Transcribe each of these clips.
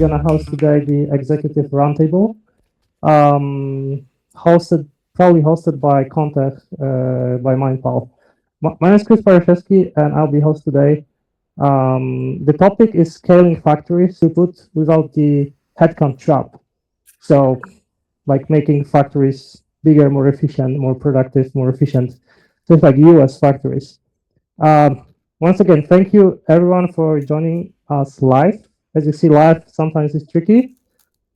gonna host today the executive roundtable, probably hosted by ConTech, by MindPal. My name is Chris Parjaszewski, and I'll be host today. The topic is scaling factories throughput without the headcount trap. So, like making factories bigger, more efficient, more productive, more efficient, just like US factories. Once again, thank you everyone for joining us live. As you see, live sometimes is tricky,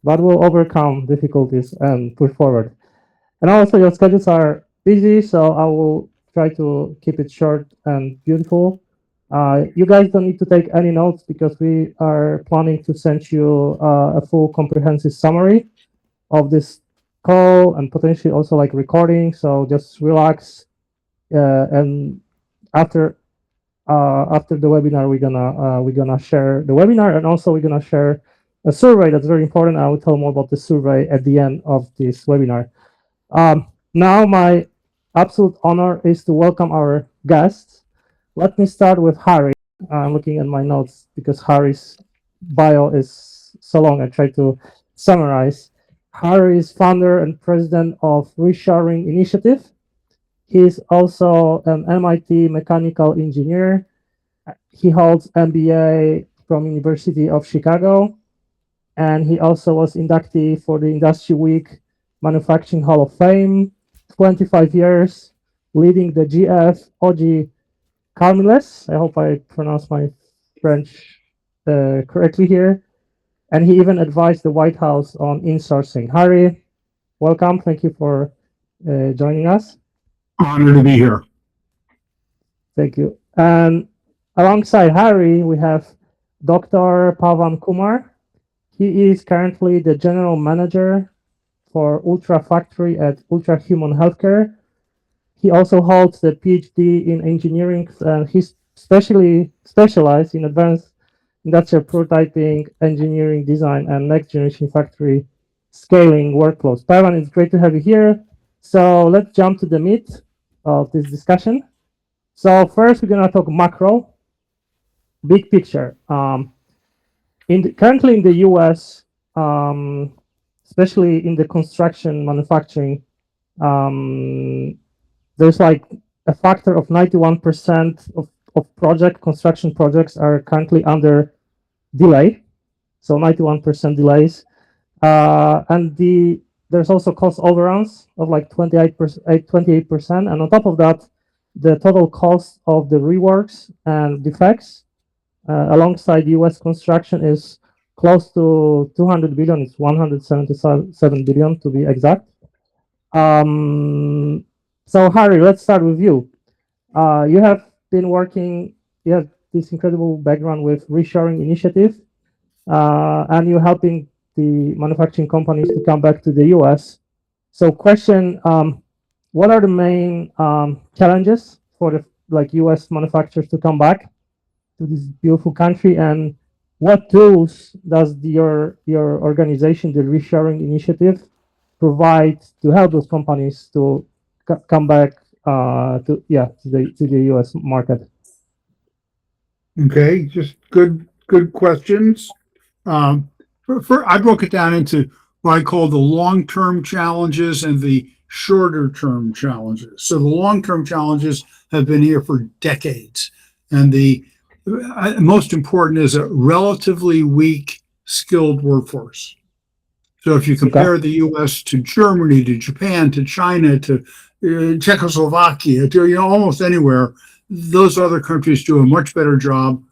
but we'll overcome difficulties and push forward. And also, your schedules are busy, so I will try to keep it short and beautiful. You guys don't need to take any notes because we are planning to send you a full comprehensive summary of this call and potentially also like recording. So just relax, and after the webinar, we're gonna share the webinar, and also we're gonna share a survey that's very important. I will tell more about the survey at the end of this webinar. Now, my absolute honor is to welcome our guests. Let me start with Harry. I'm looking at my notes because Harry's bio is so long. I try to summarize. Harry is founder and president of Reshoring Initiative. He is also an MIT mechanical engineer. He holds MBA from University of Chicago, and he also was inductee for the Industry Week Manufacturing Hall of Fame. 25 years leading the GF OG Carmiles. I hope I pronounced my French correctly here. And he even advised the White House on insourcing. Harry, welcome. Thank you for joining us. Honored to be here. Thank you. And alongside Harry, we have Dr. Pavan Kumar. He is currently the general manager for Ultra Factory at Ultrahuman Healthcare. He also holds the PhD in engineering, and he's specialized in advanced industrial prototyping, engineering design, and next generation factory scaling workflows. Pavan, it's great to have you here. So let's jump to the meat of this discussion. So first, we're gonna talk macro, big picture. Currently in the US, especially in the construction manufacturing, there's like a factor of 91% of construction projects are currently under delay. So 91% delays. And there's also cost overruns of like 28%. And on top of that, the total cost of the reworks and defects alongside US construction is close to 200 billion. It's 177 billion to be exact. So Harry, let's start with you. You have been working, you have this incredible background with Reshoring Initiative, and you're helping the manufacturing companies to come back to the US. So question, what are the main challenges for the US manufacturers to come back to this beautiful country, and what tools does your organization, the Reshoring Initiative, provide to help those companies to come back to the US market? Okay, just good questions. I broke it down into what I call the long-term challenges and the shorter-term challenges. So the long-term challenges have been here for decades, and the most important is a relatively weak skilled workforce. So if you compare the US to Germany, to Japan, to China, to Czechoslovakia, to almost anywhere, those other countries do a much better job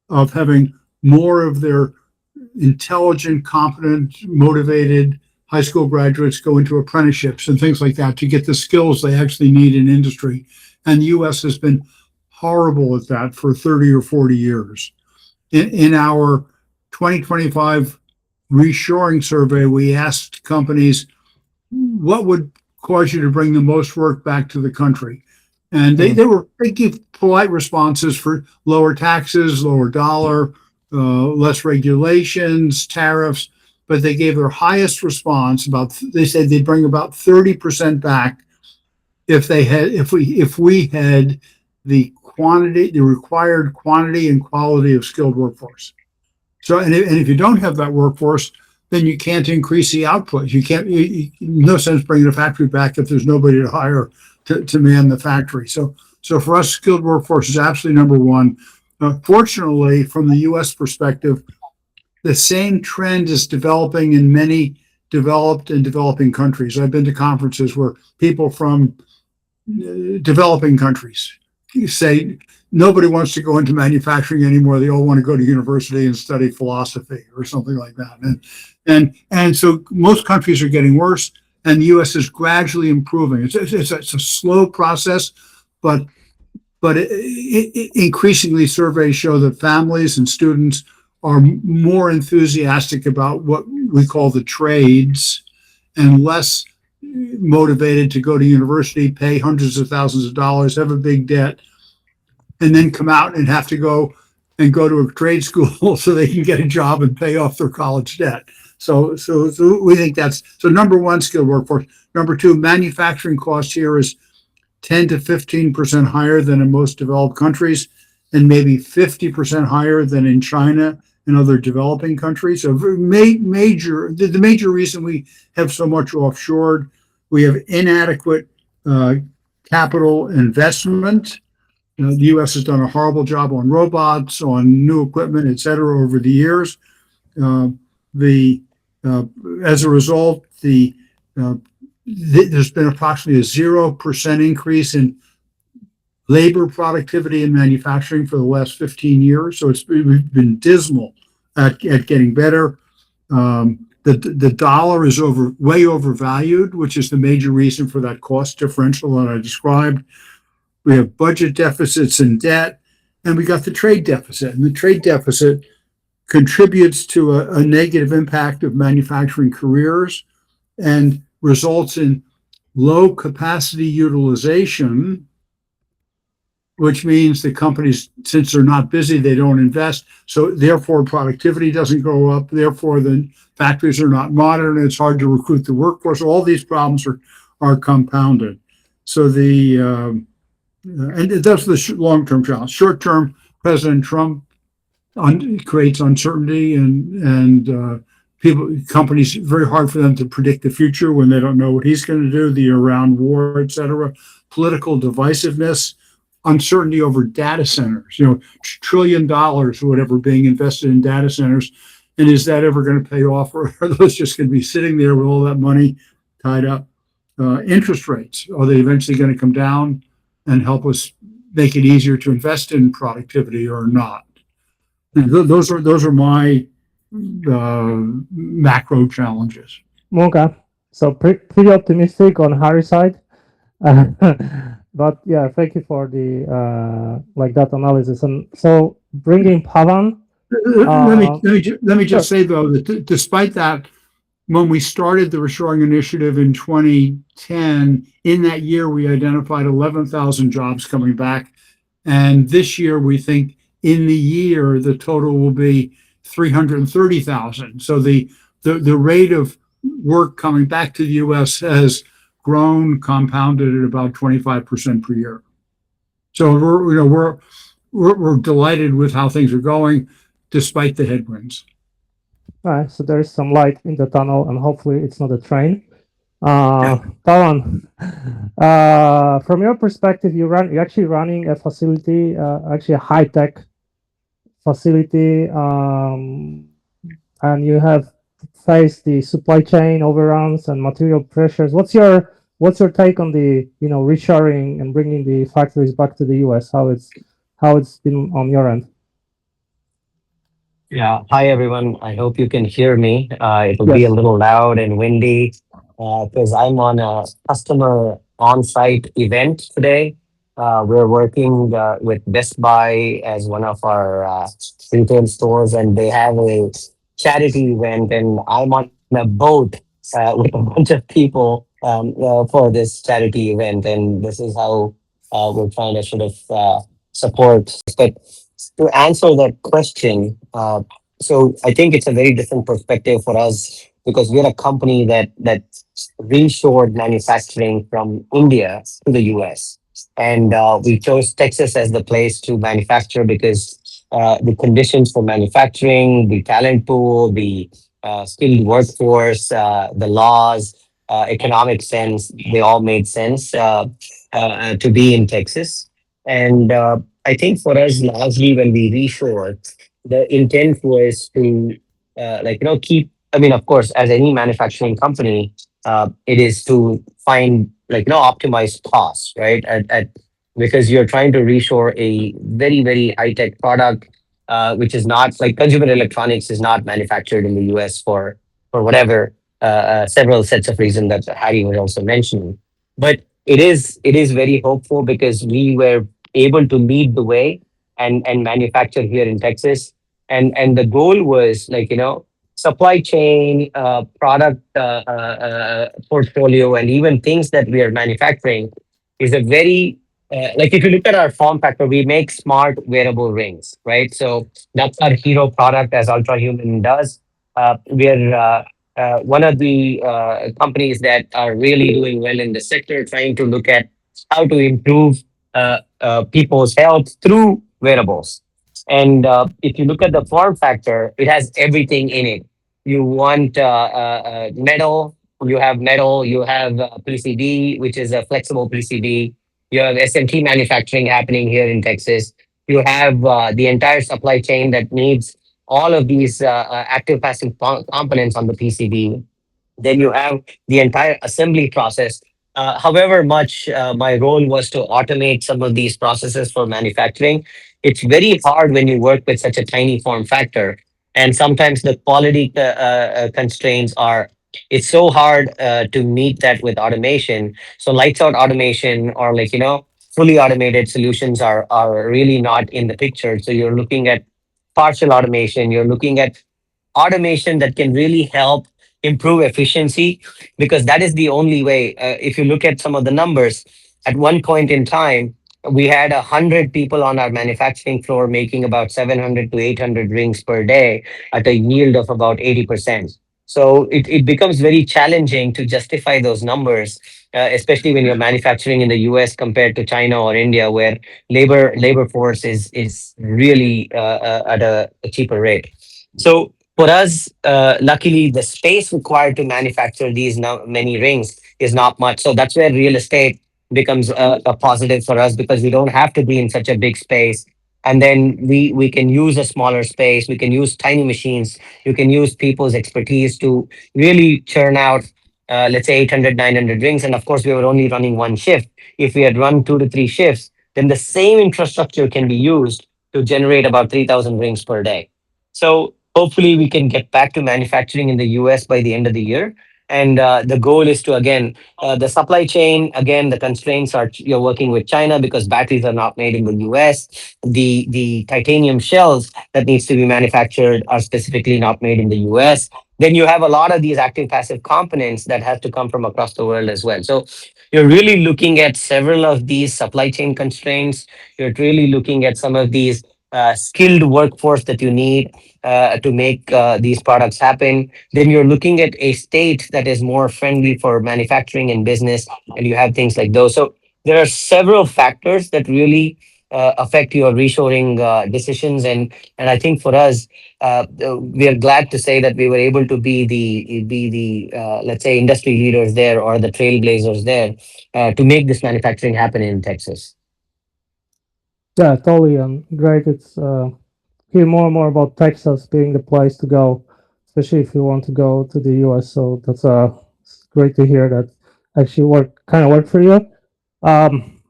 of having more of their intelligent, competent, motivated high school graduates go into apprenticeships and things like that to get the skills they actually need in industry. And the US has been horrible at that for 30 or 40 years. In our 2025 reshoring survey, we asked companies, what would cause you to bring the most work back to the country? And they give polite responses for lower taxes, lower dollar, less regulations, tariffs, but they gave their highest response they said they'd bring about 30% back if we had the required quantity and quality of skilled workforce. So, and if you don't have that workforce, then you can't increase the output. You can't, no sense bringing the factory back if there's nobody to hire to man the factory. So for us, skilled workforce is absolutely number one. Fortunately, from the U.S. perspective, the same trend is developing in many developed and developing countries. I've been to conferences where people from developing countries say nobody wants to go into manufacturing anymore. They all want to go to university and study philosophy or something like that. And so most countries are getting worse, and the U.S. is gradually improving. It's a slow process, but increasingly surveys show that families and students are more enthusiastic about what we call the trades and less motivated to go to university, pay hundreds of thousands of dollars, have a big debt, and then come out and have to go to a trade school so they can get a job and pay off their college debt. So we think that's, so number one, skilled workforce. Number two, manufacturing cost here is 10 to 15% higher than in most developed countries, and maybe 50% higher than in China and other developing countries. So the major reason we have so much offshored, we have inadequate capital investment. The U.S. has done a horrible job on robots, on new equipment, et cetera, over the years. As a result, there's been approximately a 0% increase in labor productivity in manufacturing for the last 15 years. So we've been dismal at getting better. The dollar is way overvalued, which is the major reason for that cost differential that I described. We have budget deficits and debt, and we got the trade deficit. And the trade deficit contributes to a negative impact of manufacturing careers and results in low capacity utilization, which means the companies, since they're not busy, they don't invest. So therefore, productivity doesn't go up. Therefore, the factories are not modern. It's hard to recruit the workforce. All these problems are compounded. So and that's the long-term challenge. Short-term, President Trump creates uncertainty and companies, very hard for them to predict the future when they don't know what he's going to do, the Iran war, et cetera. Political divisiveness, uncertainty over data centers, $1 trillion or whatever being invested in data centers. And is that ever going to pay off, or are those just going to be sitting there with all that money tied up? Interest rates, are they eventually going to come down and help us make it easier to invest in productivity or not? And those are my macro challenges. Okay, so pretty optimistic on Harry's side, but yeah, thank you for the that analysis. And so bringing Pavan. Let me just say though that despite that, when we started the Reshoring Initiative in 2010, in that year we identified 11,000 jobs coming back, and this year we think in the year the total will be 330,000. So the rate of work coming back to the U.S. has grown, compounded at about 25% per year. So we're delighted with how things are going, despite the headwinds. All right, so there's some light in the tunnel, and hopefully it's not a train. Pavan, from your perspective, you're actually running a facility, actually a high-tech facility, and you have faced the supply chain overruns and material pressures. What's your take on the reshoring and bringing the factories back to the US? How it's been on your end? Yeah. Hi, everyone. I hope you can hear me. It'll be a little loud and windy because I'm on a customer on-site event today. We're working with Best Buy as one of our retail stores, and they have a charity event, and I'm on a boat with a bunch of people for this charity event, and this is how we're trying to sort of support. But to answer that question, so I think it's a very different perspective for us because we're a company that reshored manufacturing from India to the US. And we chose Texas as the place to manufacture because the conditions for manufacturing, the talent pool, the skilled workforce, the laws, economic sense, they all made sense to be in Texas. And I think for us, largely when we reshore, the intent was to keep. I mean, of course, as any manufacturing company, it is to find optimize costs, right? Because you're trying to reshore a very very high tech product, which is not like consumer electronics is not manufactured in the U.S. for whatever several sets of reasons that Harry was also mentioning. But it is very hopeful because we were able to lead the way and manufacture here in Texas, and the goal was supply chain, product portfolio, and even things that we are manufacturing is a very if you look at our form factor, we make smart wearable rings, right? So that's our hero product, as Ultrahuman does. We're one of the companies that are really doing well in the sector, trying to look at how to improve people's health through wearables. And if you look at the form factor, it has everything in it. You want metal, you have PCD, which is a flexible PCD. You have SMT manufacturing happening here in Texas. You have the entire supply chain that needs all of these active passive components on the PCB. Then you have the entire assembly process. However much my role was to automate some of these processes for manufacturing, it's very hard when you work with such a tiny form factor. And sometimes the quality constraints are, it's so hard to meet that with automation. So lights out automation or fully automated solutions are really not in the picture. So you're looking at partial automation, you're looking at automation that can really help improve efficiency, because that is the only way. If you look at some of the numbers, at one point in time we had 100 people on our manufacturing floor making about 700 to 800 rings per day at a yield of about 80%. So it becomes very challenging to justify those numbers, especially when you're manufacturing in the US compared to China or India, where labor force is really at a cheaper rate. So for us, luckily, the space required to manufacture these now many rings is not much. So that's where real estate becomes a positive for us, because we don't have to be in such a big space. And then we can use a smaller space. We can use tiny machines. You can use people's expertise to really churn out, let's say 800, 900 rings. And of course, we were only running one shift. If we had run 2 to 3 shifts, then the same infrastructure can be used to generate about 3,000 rings per day. So hopefully we can get back to manufacturing in the US by the end of the year. And the goal is to, again, the supply chain, again, the constraints are you're working with China because batteries are not made in the US. The titanium shells that needs to be manufactured are specifically not made in the US. Then you have a lot of these active passive components that have to come from across the world as well. So you're really looking at several of these supply chain constraints. You're really looking at some of these skilled workforce that you need to make these products happen. Then you're looking at a state that is more friendly for manufacturing and business, and you have things like those. So there are several factors that really affect your reshoring decisions, and I think for us, we are glad to say that we were able to be the let's say industry leaders there, or the trailblazers there, to make this manufacturing happen in Texas. Yeah, totally. Great. It's hear more and more about Texas being the place to go, especially if you want to go to the US. So that's it's great to hear that actually work for you.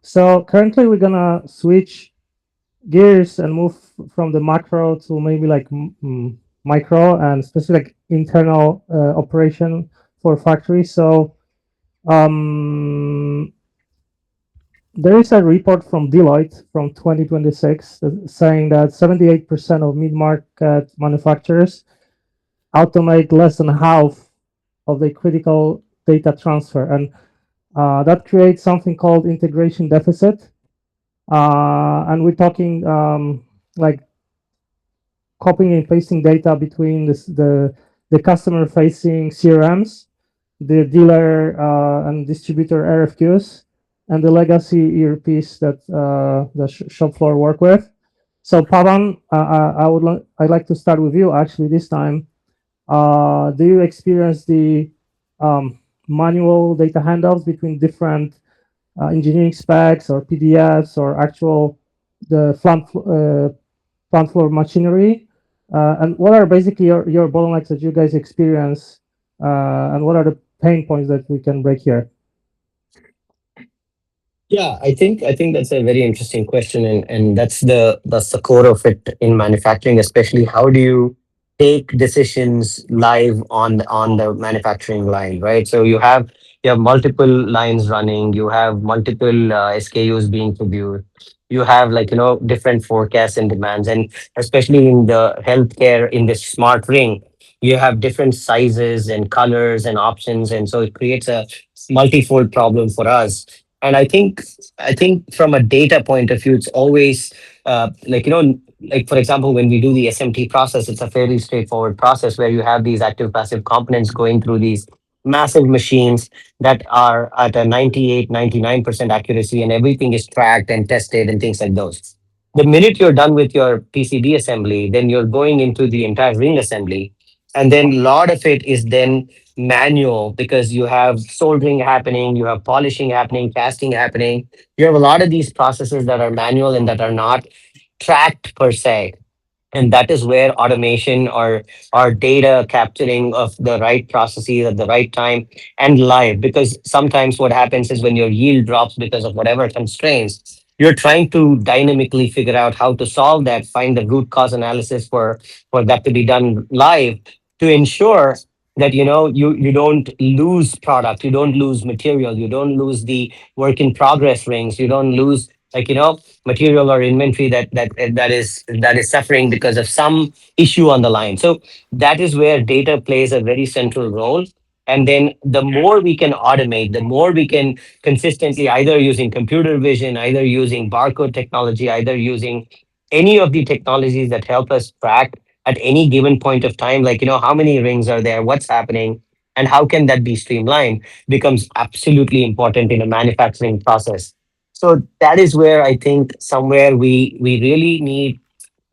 So currently we're gonna switch gears and move from the macro to maybe like micro and specific internal operation for factories. So there is a report from Deloitte from 2026 saying that 78% of mid-market manufacturers automate less than half of the critical data transfer, and that creates something called integration deficit. And we're talking like copying and pasting data between the customer-facing CRMs, the dealer and distributor RFQs, and the legacy ERPs that the shop floor work with. So Pavan, I'd like to start with you actually this time. Do you experience the manual data handoffs between different engineering specs or PDFs or actual the plant floor machinery? And what are basically your bottlenecks that you guys experience? And what are the pain points that we can break here? Yeah, I think that's a very interesting question, and that's the core of it in manufacturing, especially how do you take decisions live on the manufacturing line, right? So you have multiple lines running, you have multiple SKUs being produced, you have different forecasts and demands, and especially in the healthcare in this smart ring, you have different sizes and colors and options, and so it creates a multifold problem for us. And I think from a data point of view, it's always like for example, when we do the SMT process, it's a fairly straightforward process where you have these active passive components going through these massive machines that are at a 98, 99% accuracy, and everything is tracked and tested and things like those. The minute you're done with your PCB assembly, then you're going into the entire ring assembly. And then a lot of it is then manual because you have soldering happening, you have polishing happening, casting happening. You have a lot of these processes that are manual and that are not tracked per se. And that is where automation or data capturing of the right processes at the right time and live. Because sometimes what happens is when your yield drops because of whatever constraints, you're trying to dynamically figure out how to solve that, find the root cause analysis for that to be done live to ensure that you don't lose product, you don't lose material, you don't lose the work in progress rings, you don't lose material or inventory that is suffering because of some issue on the line. So that is where data plays a very central role. And then the more we can automate, the more we can consistently either using computer vision, either using barcode technology, either using any of the technologies that help us track at any given point of time, like how many rings are there, what's happening, and how can that be streamlined, becomes absolutely important in a manufacturing process. So that is where I think somewhere we really need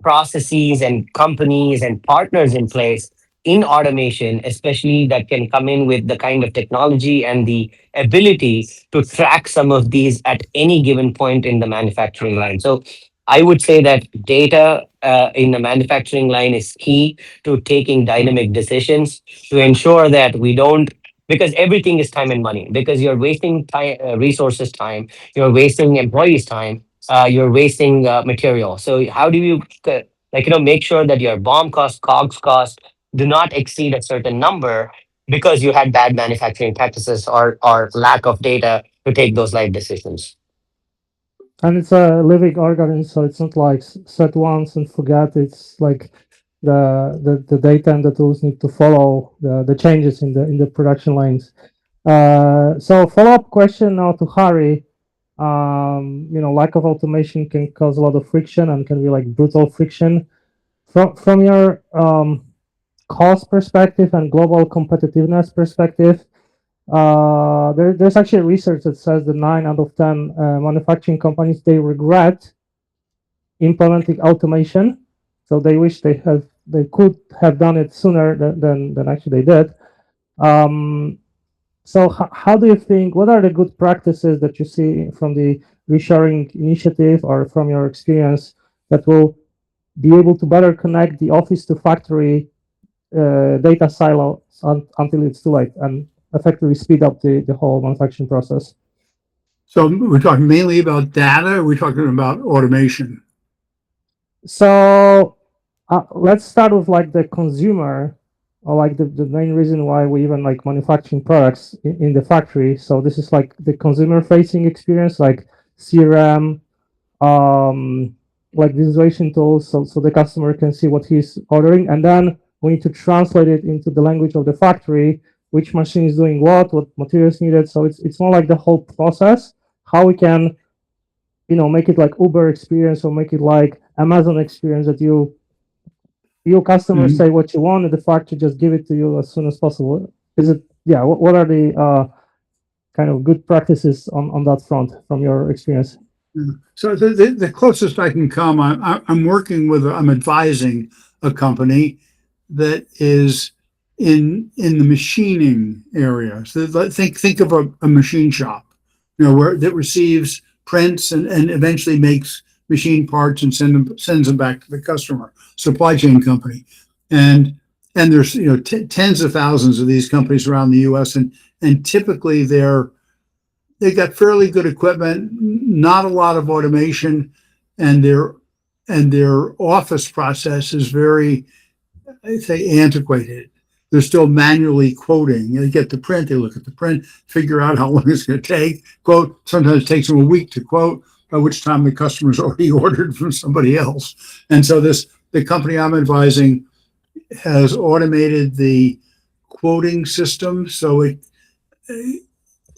processes and companies and partners in place in automation, especially that can come in with the kind of technology and the ability to track some of these at any given point in the manufacturing line. So I would say that data in the manufacturing line is key to taking dynamic decisions to ensure that we don't, because everything is time and money, because you're wasting time, resources time, you're wasting employees time, you're wasting material. So how do you make sure that your BOM cost, COGS cost do not exceed a certain number because you had bad manufacturing practices or lack of data to take those life decisions. And it's a living organism, so it's not like set once and forget. It's like the data and the tools need to follow the changes in the production lines. So follow-up question now to Harry. Lack of automation can cause a lot of friction and can be like brutal friction. From your cost perspective and global competitiveness perspective, there's actually research that says that 9 out of 10 manufacturing companies, they regret implementing automation. So they wish they could have done it sooner than actually they did. So how do you think, what are the good practices that you see from the Reshoring Initiative or from your experience that will be able to better connect the office to factory data silos until it's too late and effectively speed up the whole manufacturing process? So we're talking mainly about data, or we're talking about automation? So let's start with like the consumer, or like the main reason why we even like manufacturing products in the factory. So this is like the consumer facing experience, like CRM, like visualization tools, so the customer can see what he's ordering, and then we need to translate it into the language of the factory, which machine is doing what materials needed. So it's more like the whole process, how we can make it like Uber experience or make it like Amazon experience, that your customers say what you want and the factory just give it to you as soon as possible. Is it, yeah, what are the kind of good practices on that front from your experience? So the closest I can come, I'm advising a company that is in the machining area. So think of a machine shop, where that receives prints and eventually makes machine parts and sends them back to the customer, supply chain company. And there's tens of thousands of these companies around the US, and typically they've got fairly good equipment, not a lot of automation, and their office process is very, I'd say, antiquated. They're still manually quoting. They get the print, they look at the print, figure out how long it's going to take, quote. Sometimes it takes them a week to quote, by which time the customer's already ordered from somebody else. And so the company I'm advising has automated the quoting system, so it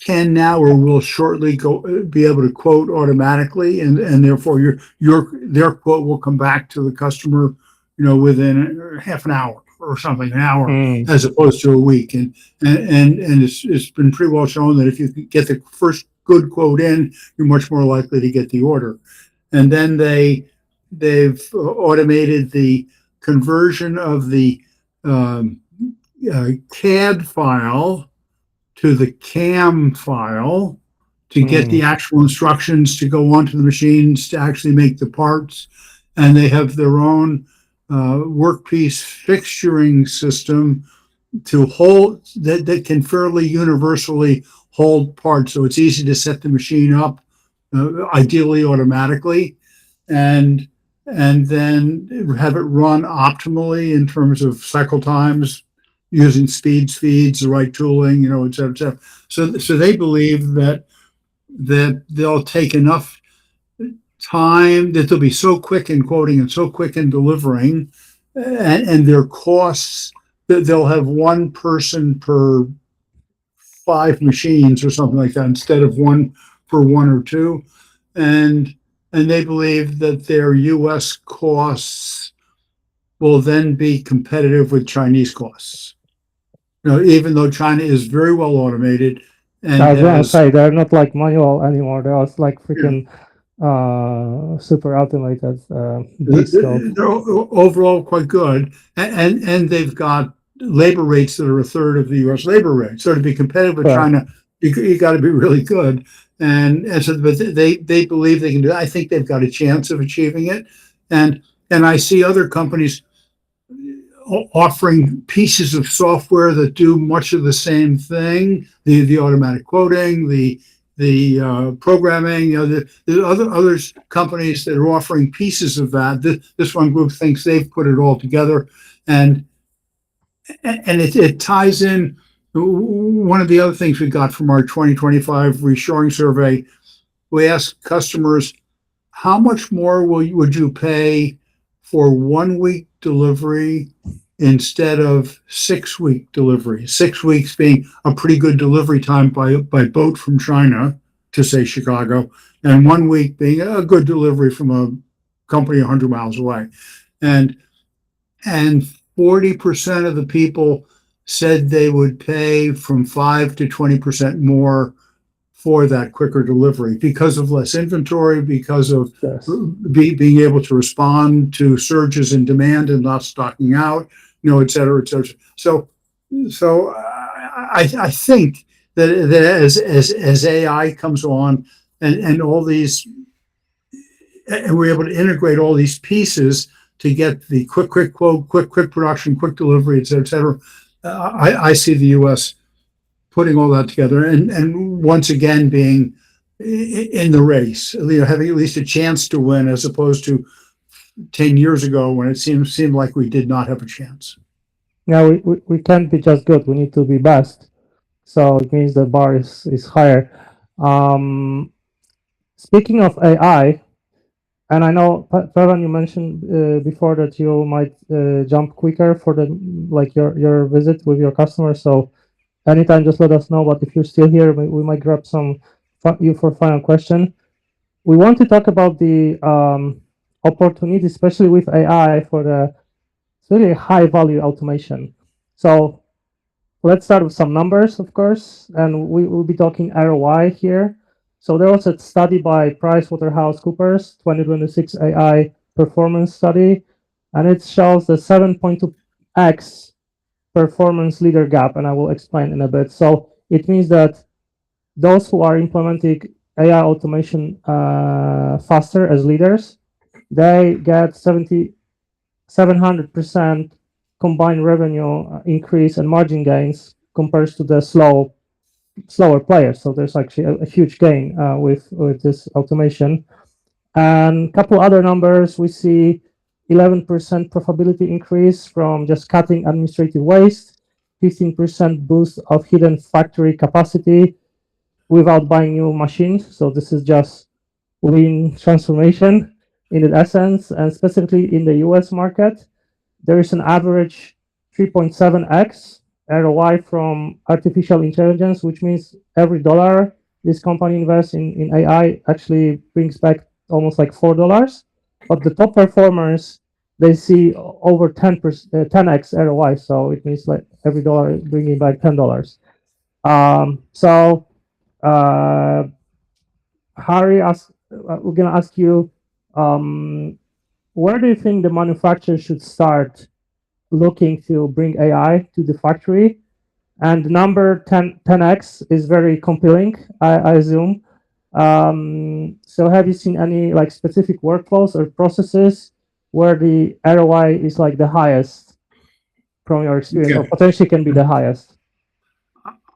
can now or will shortly be able to quote automatically, and therefore their quote will come back to the customer, within half an hour or something, an hour, as opposed to a week. And it's been pretty well shown that if you get the first good quote in, you're much more likely to get the order. And then they've automated the conversion of the CAD file to the CAM file to get the actual instructions to go onto the machines to actually make the parts. And they have their own workpiece fixturing system to hold that can fairly universally hold parts. So it's easy to set the machine up, ideally automatically, and then have it run optimally in terms of cycle times, using speeds, the right tooling, et cetera, et cetera. So they believe that they'll take enough time, that they'll be so quick in quoting and so quick in delivering, and their costs, that they'll have one person per 5 machines or something like that, instead of one per 1 or 2. And they believe that their US costs will then be competitive with Chinese costs. Even though China is very well automated, and I was gonna say they're not like manual anymore. They're like freaking super automated. They're overall quite good, and they've got labor rates that are a third of the U.S. labor rate. So to be competitive with China, you got to be really good. And so, but they believe they can do that. I think they've got a chance of achieving it. And I see other companies offering pieces of software that do much of the same thing: the automatic quoting, the programming. The other companies that are offering pieces of that. This one group thinks they've put it all together, and it ties in. One of the other things we got from our 2025 reshoring survey, we asked customers, how much more would you pay for 1 week delivery instead of 6-week delivery? 6 weeks being a pretty good delivery time by boat from China to, say, Chicago, and 1 week being a good delivery from a company 100 miles away. And 40% of the people said they would pay from 5 to 20% more for that quicker delivery because of less inventory, because of being able to respond to surges in demand and not stocking out, et cetera, et cetera. So I think that as AI comes on and all these, and we're able to integrate all these pieces to get the quick quote, quick production, quick delivery, et cetera, I see the U.S. putting all that together and once again being in the race, having at least a chance to win, as opposed to 10 years ago when it seemed like we did not have a chance. Yeah, we can't be just good. We need to be best. So it means the bar is higher. Speaking of AI, and I know, Pavan, you mentioned before that you might jump quicker for your visit with your customers. So anytime, just let us know. But if you're still here, we might grab you for final question. We want to talk about the opportunity, especially with AI, for the really high value automation. So let's start with some numbers, of course, and we will be talking ROI here. So there was a study by PricewaterhouseCoopers, 2026 AI performance study, and it shows the 7.2x performance leader gap, and I will explain in a bit. So it means that those who are implementing AI automation faster as leaders, they get 700% combined revenue increase and margin gains compared to the slower players. So there's actually a huge gain with this automation. And a couple other numbers, we see 11% profitability increase from just cutting administrative waste, 15% boost of hidden factory capacity without buying new machines. So this is just lean transformation in its essence, and specifically in the US market, there is an average 3.7x ROI from artificial intelligence, which means every dollar this company invests in AI actually brings back almost like $4. But the top performers, they see over 10x ROI. So it means like every dollar bringing back $10. Harry, we're going to ask you, where do you think the manufacturer should start looking to bring AI to the factory? And number 10x is very compelling, I assume. So have you seen any like specific workflows or processes where the ROI is like the highest from your experience, or potentially can be the highest?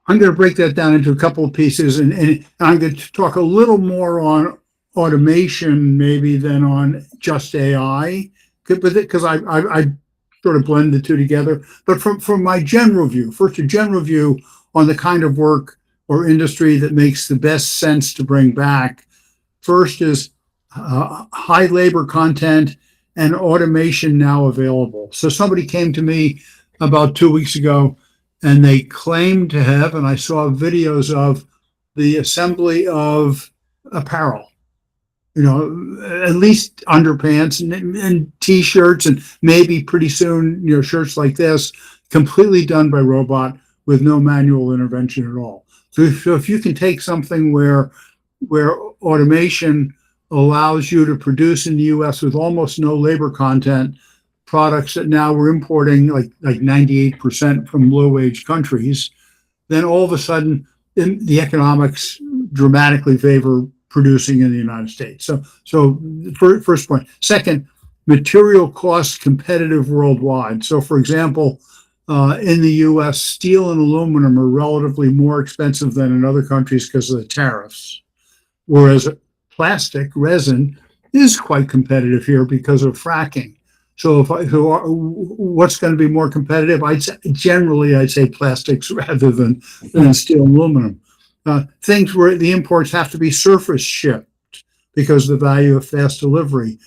I'm going to break that down into a couple of pieces, and I'm going to talk a little more on automation maybe than on just AI, because I sort of blend the two together. But from my general view, first a general view on the kind of work or industry that makes the best sense to bring back. First is high labor content and automation now available. So somebody came to me about 2 weeks ago, and they claimed to have, and I saw videos of, the assembly of apparel, at least underpants and t-shirts, and maybe pretty soon, shirts like this, completely done by robot with no manual intervention at all. So if you can take something where automation allows you to produce in the US with almost no labor content, products that now we're importing like 98% from low-wage countries, then all of a sudden the economics dramatically favor producing in the United States. So first point. Second, material cost competitive worldwide. So for example, in the US, steel and aluminum are relatively more expensive than in other countries because of the tariffs, whereas plastic resin is quite competitive here because of fracking. So what's going to be more competitive? I'd say plastics rather than steel and aluminum. Things where the imports have to be surface shipped because of the value of fast delivery.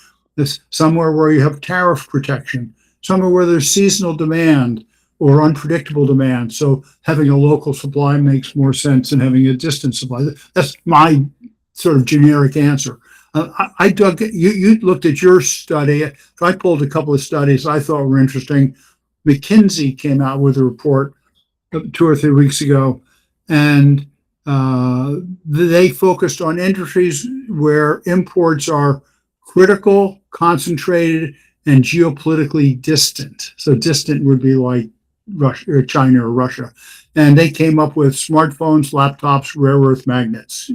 Somewhere where you have tariff protection, somewhere where there's seasonal demand or unpredictable demand. So having a local supply makes more sense than having a distant supply. That's my sort of generic answer. You looked at your study. I pulled a couple of studies I thought were interesting. McKinsey came out with a report 2 or 3 weeks ago, and they focused on industries where imports are critical, concentrated, and geopolitically distant. So distant would be like Russia or China or Russia. And they came up with smartphones, laptops, rare earth magnets,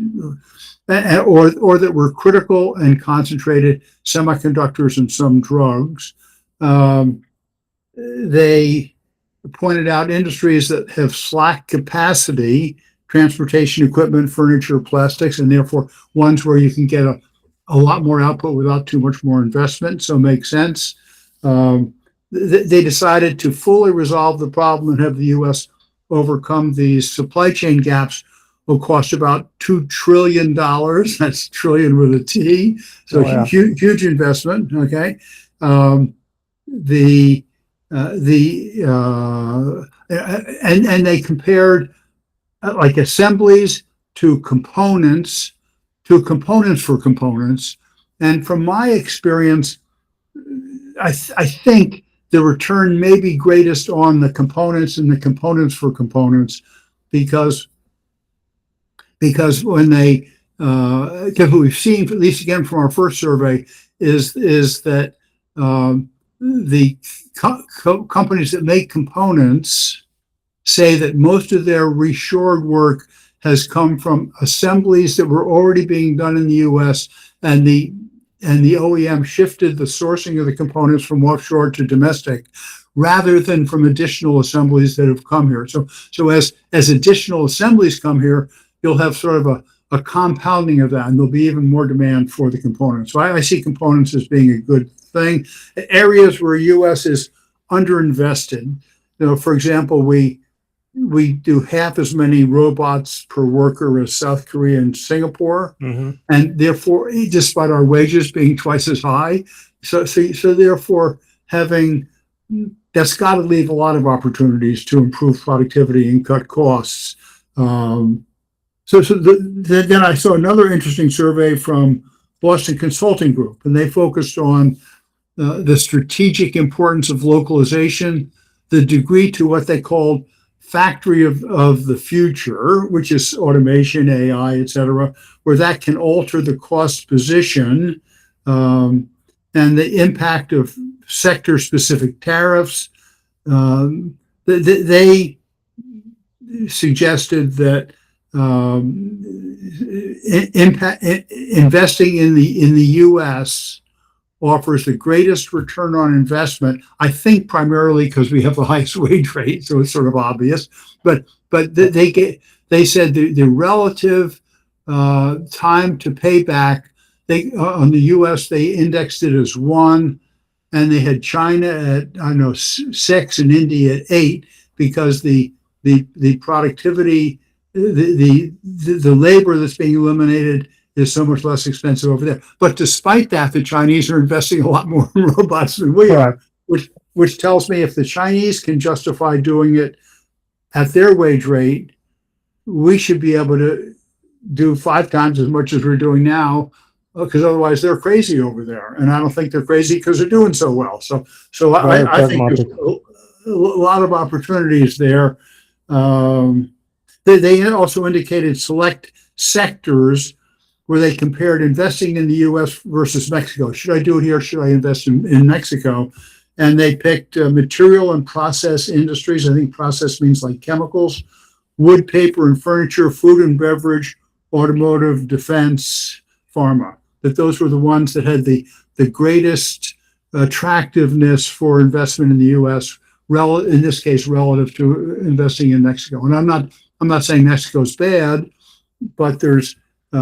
or that were critical and concentrated, semiconductors and some drugs. They pointed out industries that have slack capacity, transportation equipment, furniture, plastics, and therefore ones where you can get a lot more output without too much more investment. So makes sense. They decided to fully resolve the problem and have the U.S. overcome these supply chain gaps will cost about $2 trillion. That's trillion with a T. So huge investment. Okay. And they compared like assemblies to components for components. And from my experience, I think the return may be greatest on the components and the components for components, because when they, because what we've seen, at least again from our first survey, is that the companies that make components say that most of their reshored work has come from assemblies that were already being done in the U.S. and the OEM shifted the sourcing of the components from offshore to domestic, rather than from additional assemblies that have come here. So as additional assemblies come here, you'll have sort of a compounding of that, and there'll be even more demand for the components. So I see components as being a good thing. Areas where U.S. is underinvested, for example, we do half as many robots per worker as South Korea and Singapore, and therefore, despite our wages being twice as high, so therefore that's got to leave a lot of opportunities to improve productivity and cut costs. Then I saw another interesting survey from Boston Consulting Group, and they focused on the strategic importance of localization, the degree to what they called factory of the future, which is automation, AI, et cetera, where that can alter the cost position, and the impact of sector-specific tariffs. They suggested that investing in the U.S. offers the greatest return on investment. I think primarily because we have the highest wage rate, so it's sort of obvious. But they said the relative time to pay back, on the U.S. they indexed it as 1, and they had China at 6 and India at 8, because the productivity, the labor that's being eliminated is so much less expensive over there. But despite that, the Chinese are investing a lot more in robots than we are, which tells me if the Chinese can justify doing it at their wage rate, we should be able to do 5 times as much as we're doing now, because otherwise they're crazy over there. And I don't think they're crazy because they're doing so well. So I think there's a lot of opportunities there. They also indicated select sectors where they compared investing in the U.S. versus Mexico. Should I do it here? Should I invest in Mexico? And they picked material and process industries. I think process means like chemicals, wood, paper, and furniture, food and beverage, automotive, defense, pharma. That those were the ones that had the greatest attractiveness for investment in the U.S. In this case, relative to investing in Mexico. And I'm not saying Mexico's bad, but there's they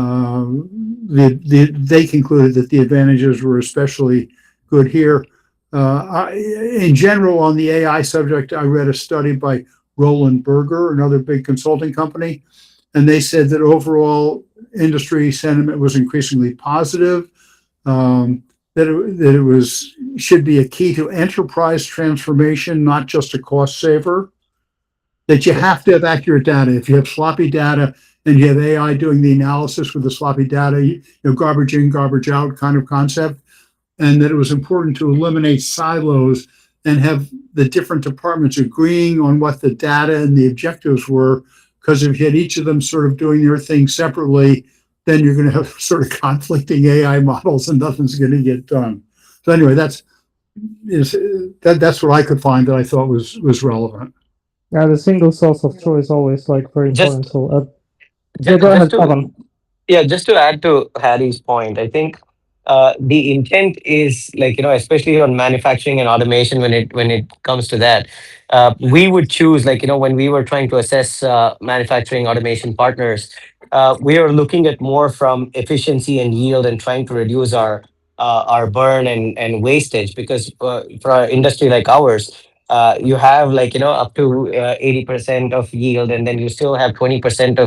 concluded that the advantages were especially good here. In general, on the AI subject, I read a study by Roland Berger, another big consulting company, and they said that overall industry sentiment was increasingly positive, that it should be a key to enterprise transformation, not just a cost saver, that you have to have accurate data. If you have sloppy data and you have AI doing the analysis with the sloppy data, garbage in, garbage out kind of concept, and that it was important to eliminate silos and have the different departments agreeing on what the data and the objectives were, because if you had each of them sort of doing their thing separately, then you're going to have sort of conflicting AI models and nothing's going to get done. So anyway, that's what I could find that I thought was relevant. Yeah, the single source of truth is always like very important. Just, So go ahead, Pavan. just to add to Harry's point, I think the intent is especially on manufacturing and automation, when it comes to that, we would choose when we were trying to assess manufacturing automation partners, we are looking at more from efficiency and yield and trying to reduce our burn and wastage, because for an industry like ours, you have up to 80% of yield, and then you still have 20%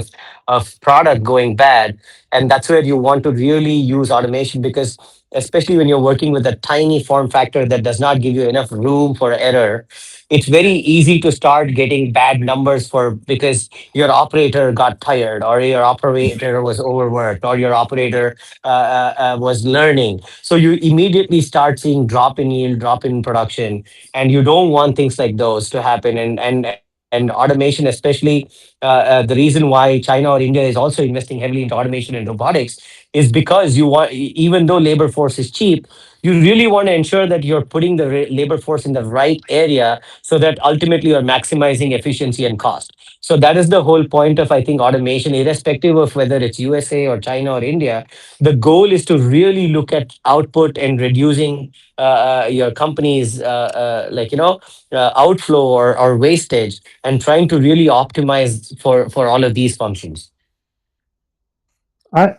of product going bad. And that's where you want to really use automation, because especially when you're working with a tiny form factor that does not give you enough room for error, it's very easy to start getting bad numbers for because your operator got tired, or your operator was overworked, or your operator was learning. So you immediately start seeing drop in yield, drop in production, and you don't want things like those to happen. And automation, especially the reason why China or India is also investing heavily into automation and robotics is because you want, even though labor force is cheap, you really want to ensure that you're putting the labor force in the right area so that ultimately you're maximizing efficiency and cost. So that is the whole point of, I think, automation, irrespective of whether it's USA or China or India. The goal is to really look at output and reducing your company's outflow or wastage, and trying to really optimize for all of these functions. One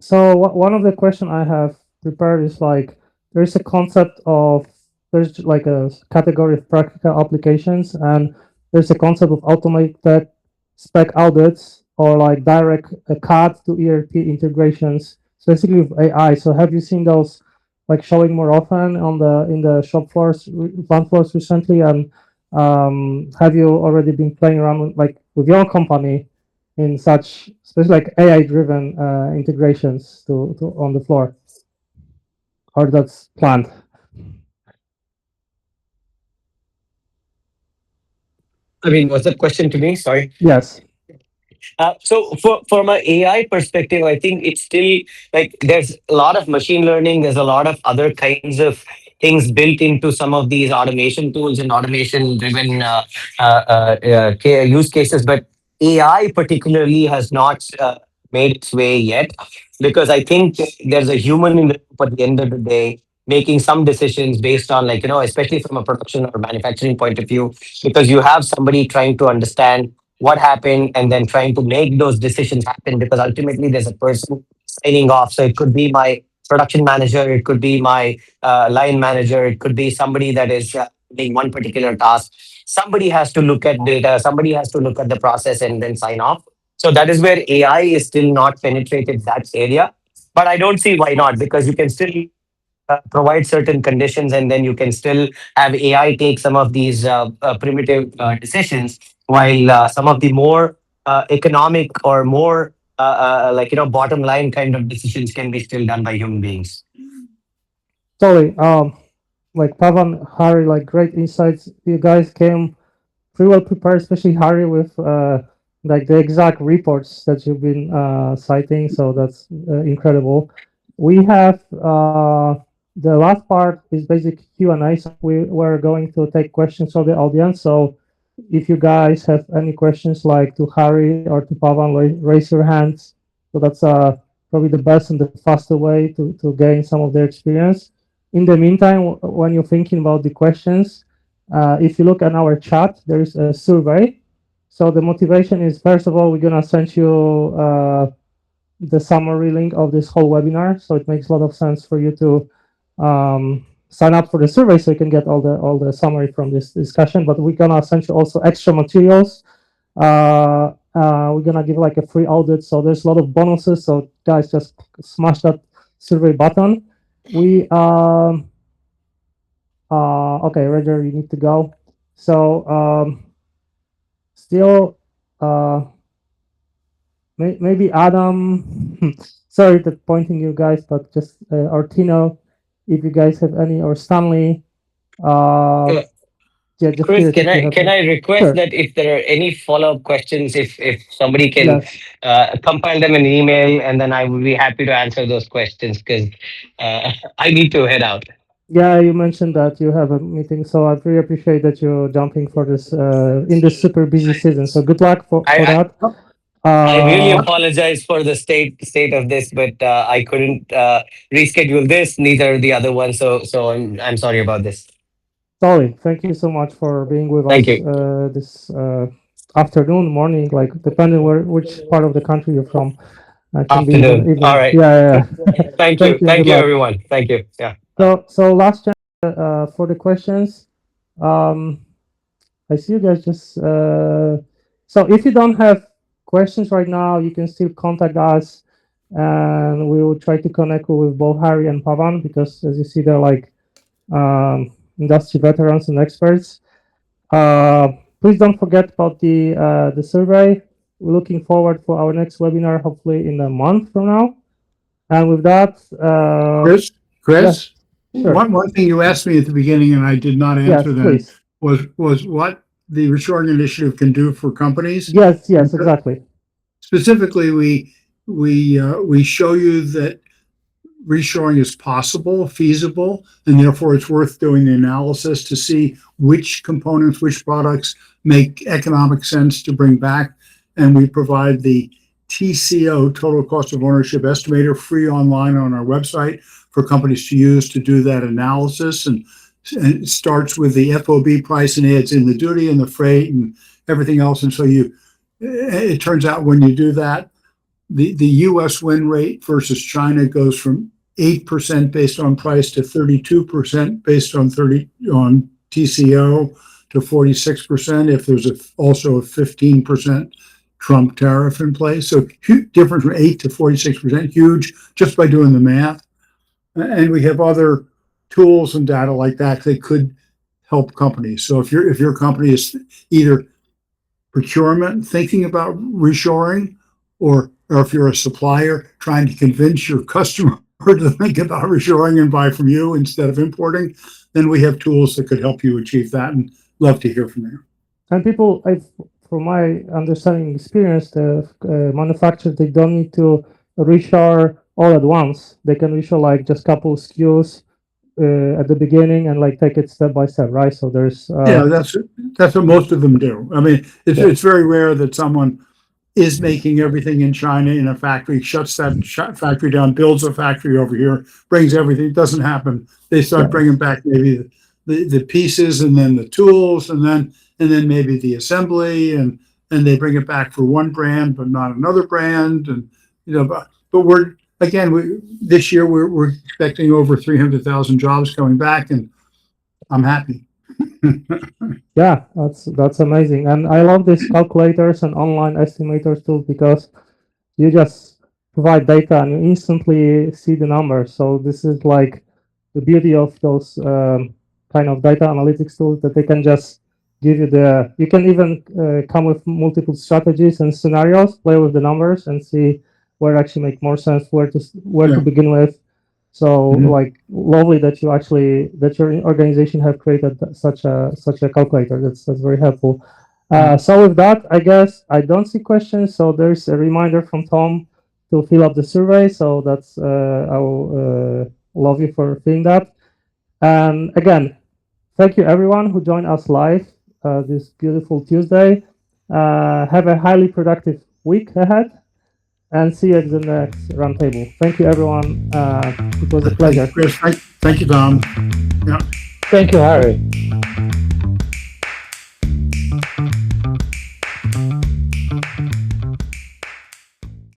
of the question I have prepared is like there's a concept of there's like a category of practical applications, and there's a concept of automated spec audits or like direct CAD to ERP integrations, specifically with AI. So have you seen those like showing more often on the in the shop floors, plant floors recently? And have you already been playing around with your company in such, especially like AI-driven integrations to on the floor, or that's planned? I mean, was that question to me? Sorry. Yes. So from an AI perspective, I think it's still like there's a lot of machine learning. There's a lot of other kinds of things built into some of these automation tools and automation driven use cases. But AI particularly has not made its way yet, because I think there's a human in the loop at the end of the day, making some decisions based on, like, especially from a production or manufacturing point of view, because you have somebody trying to understand what happened and then trying to make those decisions happen, because ultimately there's a person signing off. So it could be my production manager, it could be my line manager, it could be somebody that is doing one particular task. Somebody has to look at data, somebody has to look at the process and then sign off. So that is where AI is still not penetrated that area. But I don't see why not, because you can still provide certain conditions, and then you can still have AI take some of these primitive decisions, while some of the more economic or more bottom line kind of decisions can be still done by human beings. Sorry. Like Pavan, Harry, like great insights. You guys came pretty well prepared, especially Harry with like the exact reports that you've been citing. So that's incredible. We have the last part is basic Q&A. So we're going to take questions from the audience. So if you guys have any questions like to Harry or to Pavan, raise your hands. So that's probably the best and the faster way to gain some of their experience. In the meantime, when you're thinking about the questions, if you look at our chat, there is a survey. So the motivation is, first of all, we're gonna send you the summary link of this whole webinar. So it makes a lot of sense for you to sign up for the survey so you can get all the summary from this discussion. But we're gonna send you also extra materials. We're gonna give like a free audit. So there's a lot of bonuses. So guys, just smash that survey button. We okay, Roger, you need to go. So still maybe Adam, sorry that pointing you guys, but just or Tino, if you guys have any, or Stanley. Yeah, just Chris, curious can I request Sure. that if there are any follow-up questions, if somebody can Yes. compile them in email, and then I would be happy to answer those questions, because I need to head out. Yeah, you mentioned that you have a meeting, so I really appreciate that you're jumping for this in this super busy season. So good luck for I, that. I really apologize for the state of this, but I couldn't reschedule this, neither the other one. So I'm sorry about this. Sorry, thank you so much for being with Thank us you. this afternoon, morning, like depending which part of the country you're from. Can be even Afternoon. All evening. right. Yeah. Thank Thank you. you and good Thank you, luck. everyone. Thank you. Yeah. So last chance for the questions. I see you guys just so if you don't have questions right now, you can still contact us, and we will try to connect with both Harry and Pavan, because as you see, they're like industry veterans and experts. Please don't forget about the survey. We're looking forward for our next webinar, hopefully in a month from now. And with that, Chris, sure. one thing you asked me at the beginning and I did not answer Yes, then please. was what the Reshoring Initiative can do for companies. Yes, exactly. Specifically, we show you that reshoring is possible, feasible, and therefore it's worth doing the analysis to see which components, which products make economic sense to bring back. And we provide the TCO, total cost of ownership estimator, free online on our website for companies to use to do that analysis. And it starts with the FOB price and adds in the duty and the freight and everything else. And so it turns out when you do that, the US win rate versus China goes from 8% based on price to 32% based on TCO to 46% if there's also a 15% Trump tariff in place. So huge difference from 8 to 46%, huge just by doing the math. And we have other tools and data like that could help companies. So if your company is either procurement thinking about reshoring, or if you're a supplier trying to convince your customer to think about reshoring and buy from you instead of importing, then we have tools that could help you achieve that, and love to hear from you. And people, from my understanding experience, the manufacturers, they don't need to reshore all at once. They can reshore like just couple SKUs at the beginning and like take it step by step, right? So there's that's what most of them do. I mean, it's very rare that someone is making everything in China in a factory, shuts that factory down, builds a factory over here, brings everything. It doesn't happen. They start bringing back maybe the pieces and then the tools and then maybe the assembly and they bring it back for one brand but not another brand. And but this year we're expecting over 300,000 jobs coming back, and I'm happy. Yeah, that's amazing. And I love these calculators and online estimators too, because you just provide data and you instantly see the numbers. So this is like the beauty of those kind of data analytics tools, that they can just give you you can even come with multiple strategies and scenarios, play with the numbers and see where actually make more sense, where to begin with. So like lovely that your organization have created such a calculator. That's very helpful. So with that, I guess I don't see questions. So there's a reminder from Tom to fill up the survey. So that's I will love you for filling that. And again, thank you everyone who joined us live this beautiful Tuesday. Have a highly productive week ahead. And see you at the next roundtable. Thank you, everyone. It was a pleasure. Chris, thank you, Tom. Yeah. Thank you, Harry.